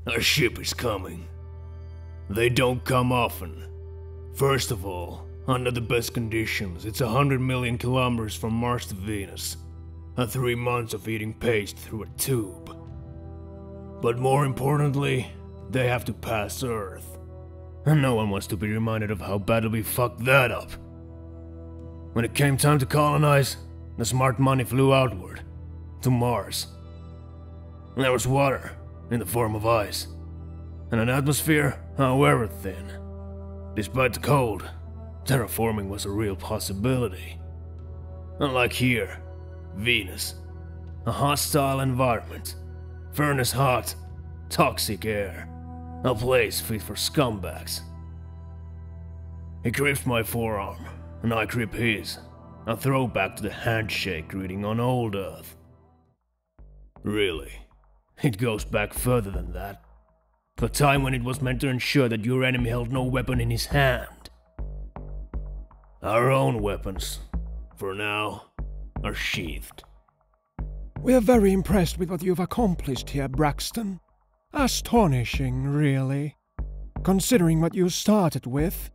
A ship is coming. They don't come often. First of all, under the best conditions, it's 100 million kilometers from Mars to Venus, and 3 months of eating paste through a tube. But more importantly, they have to pass Earth. And no one wants to be reminded of how badly we fucked that up. When it came time to colonize, the smart money flew outward, to Mars. There was water, in the form of ice, and an atmosphere, however thin. Despite the cold, terraforming was a real possibility. Unlike here, Venus, a hostile environment, furnace hot, toxic air, a place fit for scumbags. He gripped my forearm, and I gripped his, a throwback to the handshake greeting on old Earth. Really, it goes back further than that. A time when it was meant to ensure that your enemy held no weapon in his hand. Our own weapons, for now, are sheathed. We are very impressed with what you've accomplished here, Braxton. Astonishing, really. Considering what you started with.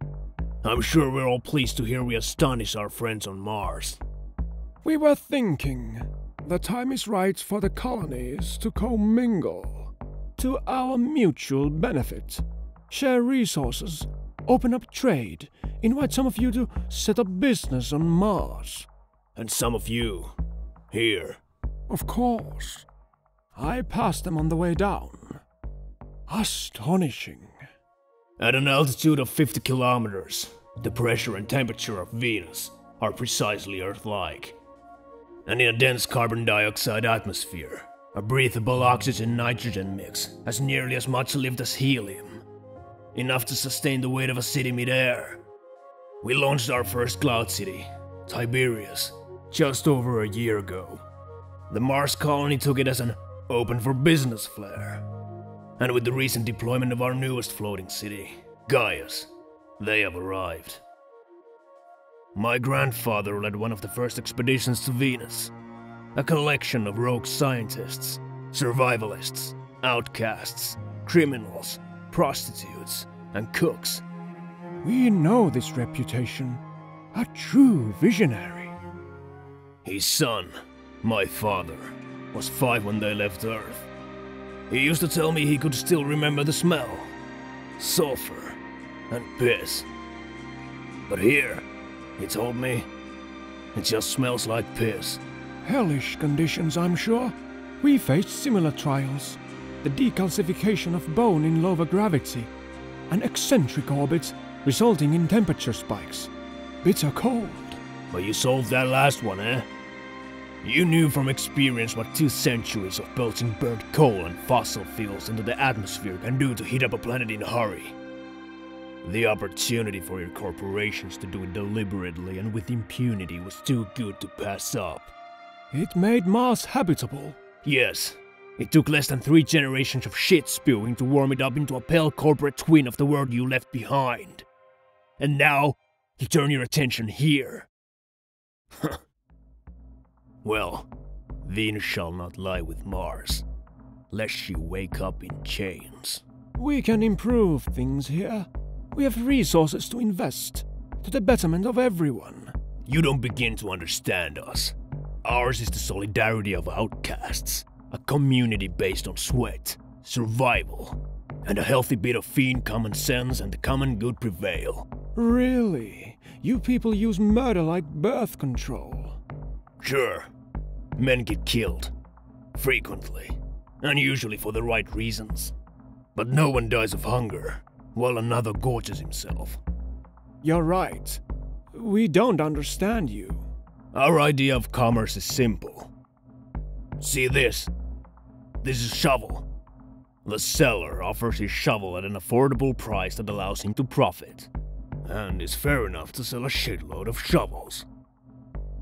I'm sure we're all pleased to hear we astonish our friends on Mars. We were thinking, the time is right for the colonies to commingle. To our mutual benefit. Share resources, open up trade, invite some of you to set up business on Mars. And some of you, here. Of course. I passed them on the way down. Astonishing. At an altitude of 50 kilometers, the pressure and temperature of Venus are precisely Earth-like. And in a dense carbon dioxide atmosphere, a breathable oxygen-nitrogen mix has nearly as much lift as helium. Enough to sustain the weight of a city mid-air. We launched our first cloud city, Tiberius, just over a year ago. The Mars colony took it as an open-for-business flare. And with the recent deployment of our newest floating city, Gaius, they have arrived. My grandfather led one of the first expeditions to Venus. A collection of rogue scientists, survivalists, outcasts, criminals, prostitutes, and cooks. We know this reputation. A true visionary. His son, my father, was 5 when they left Earth. He used to tell me he could still remember the smell. Sulfur and piss. But here, he told me, it just smells like piss. Hellish conditions, I'm sure. We faced similar trials. The decalcification of bone in lower gravity. An eccentric orbit, resulting in temperature spikes. Bitter cold. But you solved that last one, eh? You knew from experience what 2 centuries of belching burnt coal and fossil fuels into the atmosphere can do to heat up a planet in a hurry. The opportunity for your corporations to do it deliberately and with impunity was too good to pass up. It made Mars habitable. Yes. It took less than 3 generations of shit spewing to warm it up into a pale corporate twin of the world you left behind. And now, you turn your attention here. Well, Venus shall not lie with Mars, lest she wake up in chains. We can improve things here. We have resources to invest, to the betterment of everyone. You don't begin to understand us. Ours is the solidarity of outcasts, a community based on sweat, survival, and a healthy bit of fiend common sense and the common good prevail. Really? You people use murder like birth control? Sure. Men get killed. Frequently. And usually for the right reasons. But no one dies of hunger, while another gorges himself. You're right. We don't understand you. Our idea of commerce is simple. See this? This is a shovel. The seller offers his shovel at an affordable price that allows him to profit. And is fair enough to sell a shitload of shovels.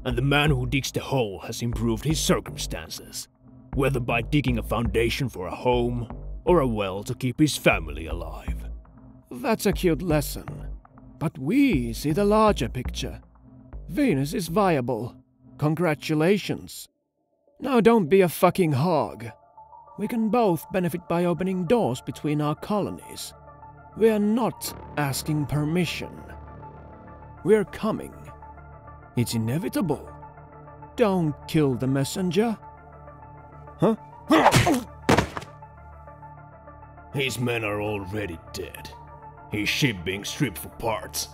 And the man who digs the hole has improved his circumstances, whether by digging a foundation for a home or a well to keep his family alive. That's a cute lesson. But we see the larger picture. Venus is viable. Congratulations. Now don't be a fucking hog. We can both benefit by opening doors between our colonies. We are not asking permission. We're coming. It's inevitable. Don't kill the messenger. Huh? His men are already dead. His ship being stripped for parts.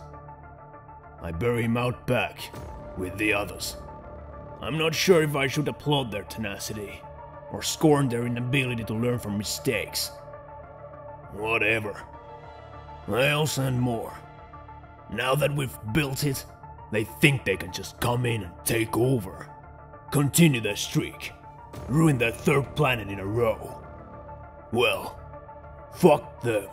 I bury him out back with the others. I'm not sure if I should applaud their tenacity or scorn their inability to learn from mistakes. Whatever. I'll send more. Now that we've built it, they think they can just come in and take over. Continue their streak. Ruin their third planet in a row. Well, fuck them.